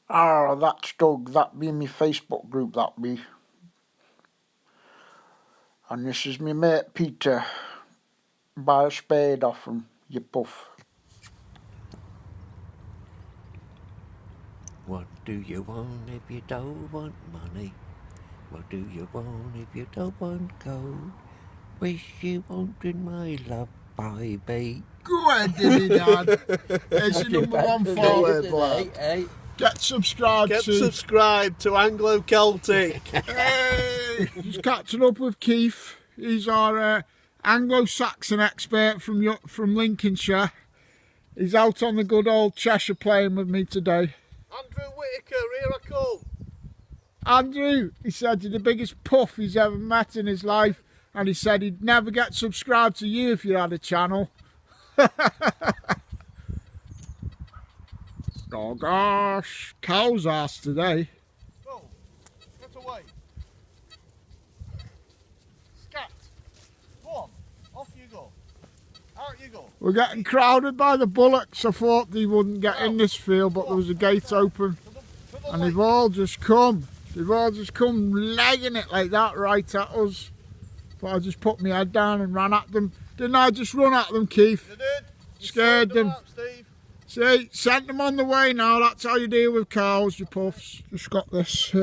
Ah, that's Doug. That be me Facebook group, that be. And this is me mate Peter. Buy a spade off him, you puff. What do you want if you don't want money? What do you want if you don't want gold? Wish you wanted my love, baby. Go ahead, Diddy Dad. It's your number one forward, lad. Hey. Get subscribed Get to... subscribed to Anglo Celtic. Hey! Just catching up with Keith. He's our Anglo-Saxon expert from Lincolnshire. He's out on the good old Cheshire playing with me today. Andrew Whittaker, here I come. Andrew, he said you're the biggest puff he's ever met in his life, and he said he'd never get subscribed to you if you had a channel. Oh gosh, cow's ass today. Go, get away. Scat. Go on, off you go. Out you go. We're getting crowded by the bullocks. I thought they wouldn't get in this field, but there was a gate open, and they've all just come. They've all just come legging it like that right at us. But I just put my head down and ran at them. Didn't I just run at them, Keith? You did. You Scared them. Out, Steve. See, sent them on the way now. That's how you deal with cows, you puffs. Just got this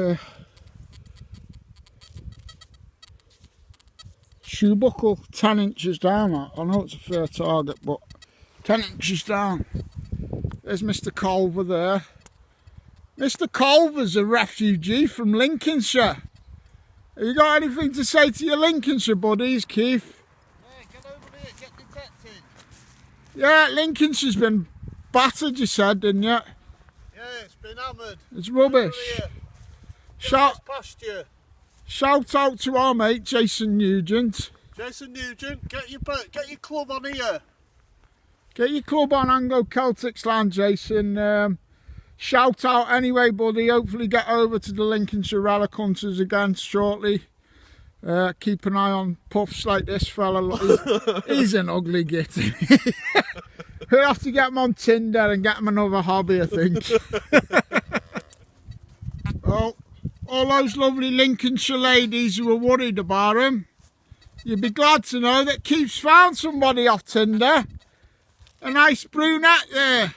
shoe buckle 10 inches down. I know it's a fair target, but 10 inches down. There's Mr. Culver there. Mr. Culver's a refugee from Lincolnshire. Have you got anything to say to your Lincolnshire buddies, Keith? Yeah, get over here, get detected. Yeah, Lincolnshire's been battered, you said, didn't you? Yeah, it's been hammered. It's rubbish. Shout out to our mate Jason Nugent. Jason Nugent, get your club on here. Get your club on Anglo Celtic's land, Jason. Shout out anyway, buddy. Hopefully get over to the Lincolnshire Relic Hunters again shortly. Keep an eye on puffs like this fella. He's an ugly git. We'll have to get him on Tinder and get him another hobby, I think. Well, all those lovely Lincolnshire ladies who were worried about him, you'd be glad to know that Keith's found somebody off Tinder. A nice brunette there.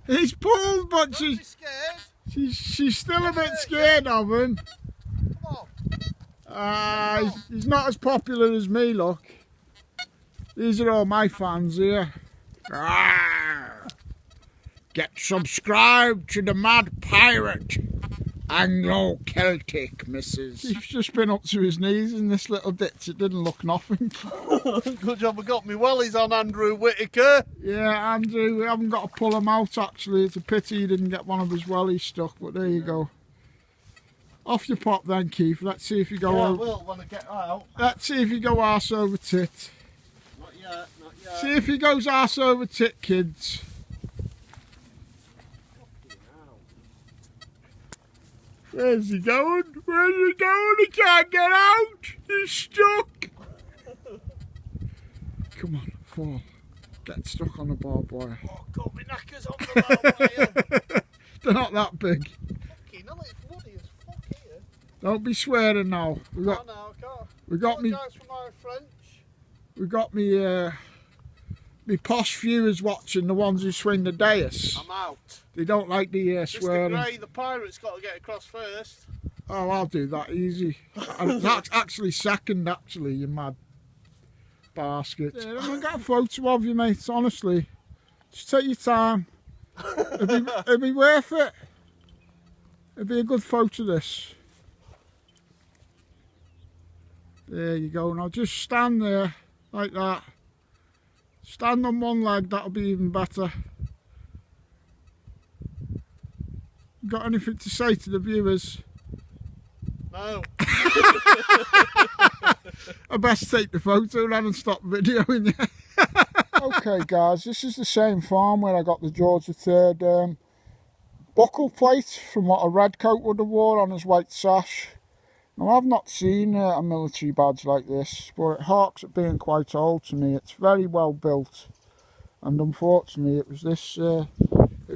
He's pulled, but she's still a bit scared of him. Come on. He's not as popular as me, look. These are all my fans here. Get subscribed to the Mad Pirate, Anglo Celtic, missus. He's just been up to his knees in this little ditch. It didn't look nothing. Good job I got me wellies on Andrew Whittaker. Yeah, Andrew, we haven't got to pull him out actually. It's a pity he didn't get one of his wellies stuck, but there you go. Off you pop then, Keith. Let's see if you go I will when I get out. Let's see if you go arse over tit. Not yet. See if he goes arse over tit, kids. Where's he going? Where's he going? He can't get out. He's stuck. Come on, fall. Get stuck on the barbed wire. Oh, got me knackers on the barbed wire. They're not that big. Fucking hell, it's bloody as fuck here. Don't be swearing now. We got me. For my French. We got me posh viewers watching, the ones who swing the dais. I'm out. They don't like the swearing. Mr. Gray, the pirate's got to get across first. Oh, I'll do that easy. That's actually second, actually, you mad basket. Yeah, I'm gonna get a photo of you, mate, honestly. Just take your time. It'll be worth it. It'll be a good photo, this. There you go. Now just stand there, like that. Stand on one leg, that'll be even better. Got anything to say to the viewers? No. I best take the photo then and stop videoing you. Okay guys, this is the same farm where I got the George III buckle plate from what a redcoat would have worn on his white sash. Now I've not seen a military badge like this, but it harks at being quite old to me. It's very well built, and unfortunately it was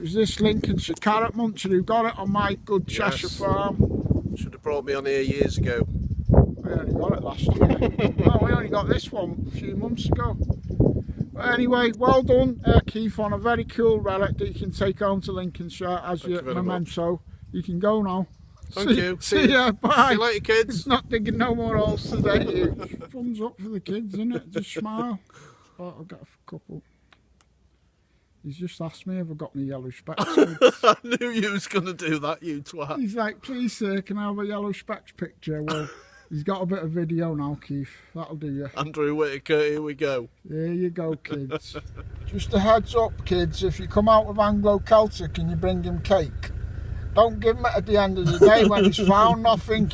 was this Lincolnshire carrot muncher who got it on my good Cheshire farm. Should have brought me on here years ago. We only got it last year. No, we only got this one a few months ago. But anyway, well done, Keith, on a very cool relic that you can take home to Lincolnshire as your memento. You can go now. Thank you. See ya, bye. See you later, kids. Not digging no more holes today. Thumbs up for the kids, isn't it? Just smile. Oh, I've got a couple. He's just asked me if I've got any yellow specks. I knew you was going to do that, you twat. He's like, please sir, can I have a yellow specks picture? Well, he's got a bit of video now, Keith. That'll do you. Andrew Whittaker, here we go. There you go, kids. Just a heads up, kids, if you come out with Anglo Celtic and you bring him cake, don't give him it at the end of the day when he's found nothing.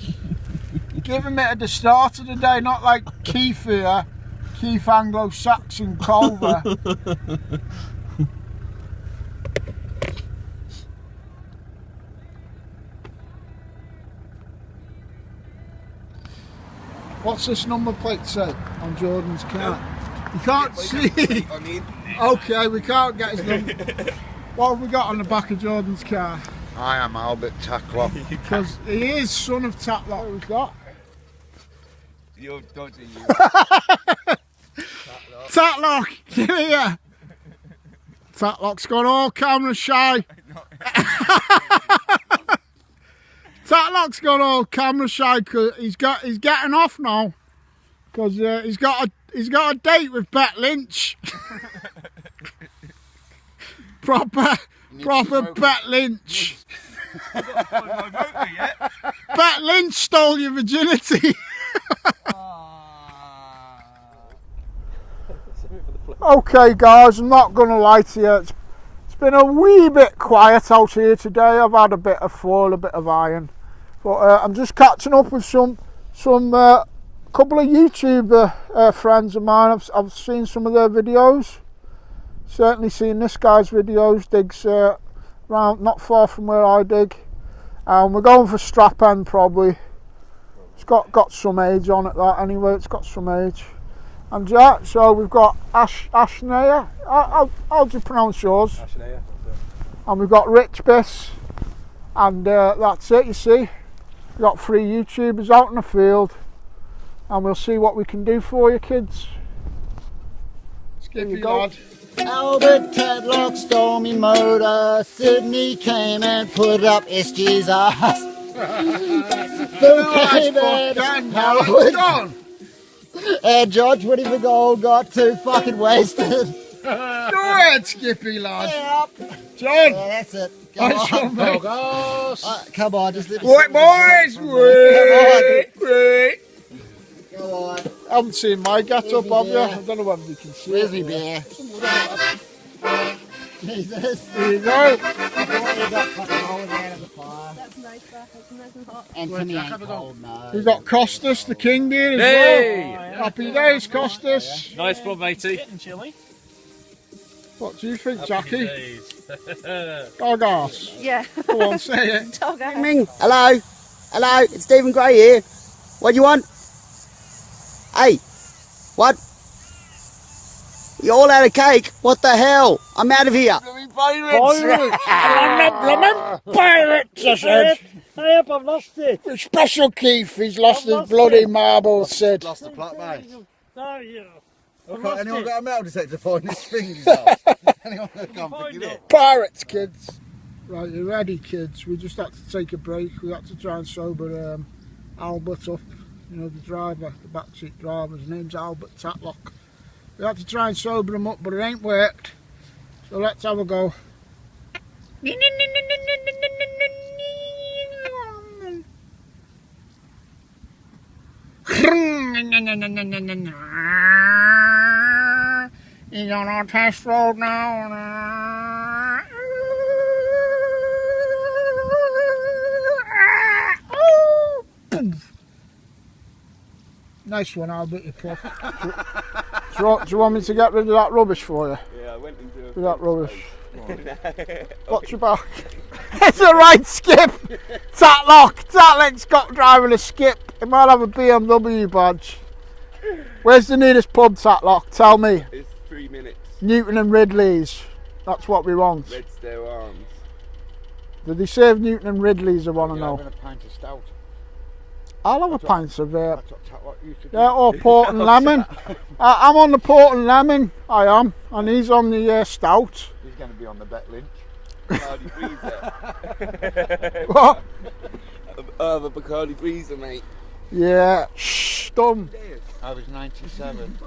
Give him it at the start of the day, not like Keith here, Keith Anglo-Saxon Culver. What's this number plate say on Jordan's car? You can't see. Okay, we can't get his number. What have we got on the back of Jordan's car? I am Albert Tatlock. Because he is son of Tatlock. We've got You're dodgy, you. Tatlock, get here. Tatlock's gone all camera shy. Tatlock's gone all camera shy because he's getting off now because he's got a date with Bet Lynch. proper Bet Lynch. Bet Lynch stole your virginity. Okay guys, I'm not gonna lie to you, it's been a wee bit quiet out here today. I've had a bit of foil, a bit of iron, but I'm just catching up with some couple of YouTube friends of mine. I've seen some of their videos, certainly seen this guy's videos. Digs around not far from where I dig, and we're going for strap end probably. It's got some age on it, that anyway, it's got some age. And yeah, so we've got Ashnaya. How do you pronounce yours? Ashnaya. And we've got Rich Biss. And that's it, you see. We've got 3 YouTubers out in the field. And we'll see what we can do for you, kids. Skippy lad. Albert Tatlock stole me motor. Sydney came and put up SG's ass. Gone. And George Woody for gold got too fucking wasted. Go ahead, Skippy lad. Yep. John. Yeah, that's it. Nice one, mate. Come on, just let me Wait, boys. Wait. Go on. I haven't seen my get up, have you? I don't know whether you can see Where's it. me bear? Jesus. There you go. I've already got fucking holes out of the fire. That's nice, it's nice and hot. And Timmy ain't cold, no. We've got Costas, the king here as Hey! well. Happy days, Costas. Nice one, matey. Chilly. What do you think, Jackie? Days. Dog arse. Yeah. Go on, say it. Dog out. Ming, hello, it's Stephen Gray here. What do you want? Hey, what? You all out of cake? What the hell? I'm out of here. Pirates, I said. I hope I've lost it. Special Keith, he's lost his bloody marble, Sid. Lost the plot, mate. No, yeah. Okay, anyone got a metal detector for his fingers out? Anyone can't pick it up? Pirates, kids. Right, you ready, kids? We just had to take a break. We had to try and sober Albert up. You know, the driver, the backseat driver. His name's Albert Tatlock. We had to try and sober him up, but it ain't worked. So let's have a go. He's on our test road now. Nice one, Albert, you puff. Do you want me to get rid of that rubbish for you? Yeah, I went into Do that rubbish. Watch your back. It's a right skip. Tatlock's got driving a skip. He might have a BMW badge. Where's the nearest pub, Tatlock? Tell me. It's 3 minutes. Newton and Ridley's. That's what we want. Red Star Arms. Do they serve Newton and Ridley's, I want to know. Having a pint of stout. I'll have a pint of That's what Tatlock used to do. yeah, or port and lemon. I'm on the port and lemon, I am, and he's on the stout. He's going to be on the bet lynch. Bacardi Breezer. What? The Bacardi Breezer, mate. Yeah, shh, dumb. I was 97.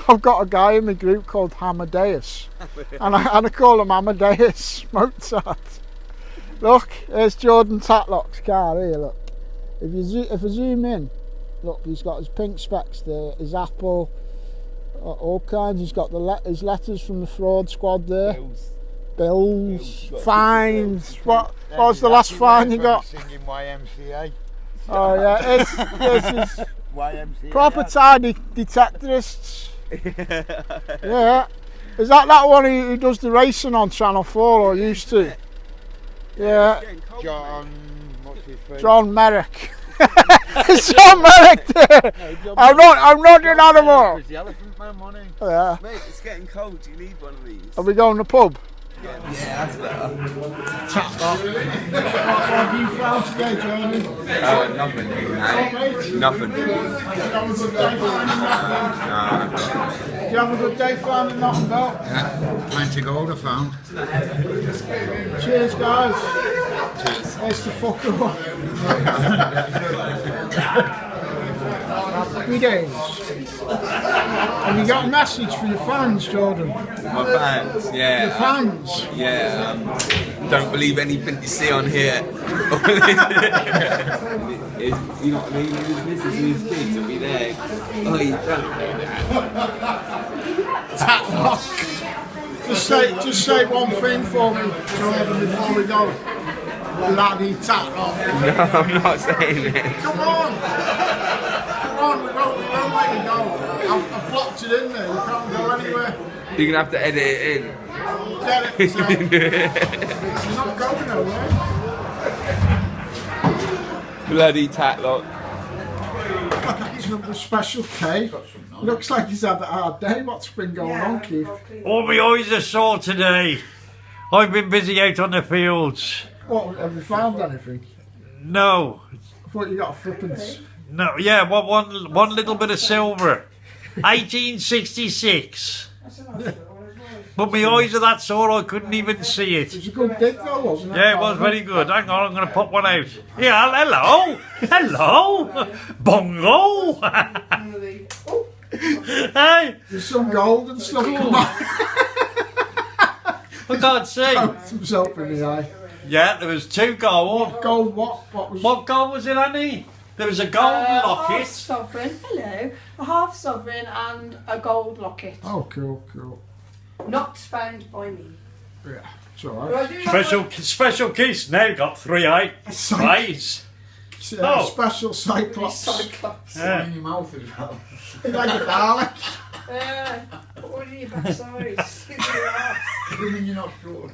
I've got a guy in my group called Amadeus, and I call him Amadeus Mozart. Look, there's Jordan Tatlock's car here, look. If I zoom in, look, he's got his pink specs there, his Apple, all kinds. He's got his letters from the fraud squad there. Bills, fines. What was the last fine you got? Singing YMCA. Oh yeah, there's his YMCA. proper tidy detectorists. Yeah. Is that one who does the racing on Channel 4 or used to? Yeah. John, what's his face? John Merrick. It's John Merrick there. I'm not an animal. Was the Elephant Man, wasn't he? Yeah. Mate, it's getting cold. You need one of these. Are we going to the pub? Yeah, that's better. What have you found today, Jordan? Nothing, mate. Nothing. Did you have a good day finding nothing about? Yeah, plenty of gold I found. Cheers, guys. Cheers. There's the fucker. Happy days. Have you got a message for your fans, Jordan? My fans, yeah. Your fans? Yeah, don't believe anything you see on here. You know what I mean? His missus and his kids will be there. Oh, you don't know that. Just say one thing for me, Jordan, before we go. Bloody Tatlock. No, I'm not saying it. Come on! Come on, we won't let you go. I've blocked it in there, you can't go anywhere. You're going to have to edit it in. Get it, so. You're not going nowhere. Bloody Tatlock. Catching up with Special K. Looks like he's had a hard day. What's been going on, Keith? All my eyes are sore today. I've been busy out on the fields. What, have you found anything? No. I thought you got a flippance. No, yeah, one little bit of silver. 1866. But my eyes are that sore I couldn't even see It it. was a good dig though, wasn't it? Yeah, it was very good. Hang on, I'm going to pop one out. Yeah, hello. Hello. Bongo. Hey. There's some gold and stuff. Come on. I can't see. Some soap in the eye. Yeah, there was 2 gold. Gold what? What gold was it, Annie? There was a gold A locket. half sovereign, hello. A half sovereign and a gold locket. Oh, cool. Not found by me. Yeah, it's alright. Special kiss. Now got 3 eyes. Oh. Special Cyclops. Cyclops. Yeah. In your mouth as well. Like a Dalek. Put one in your backside. Stick it in your ass. You're not sure.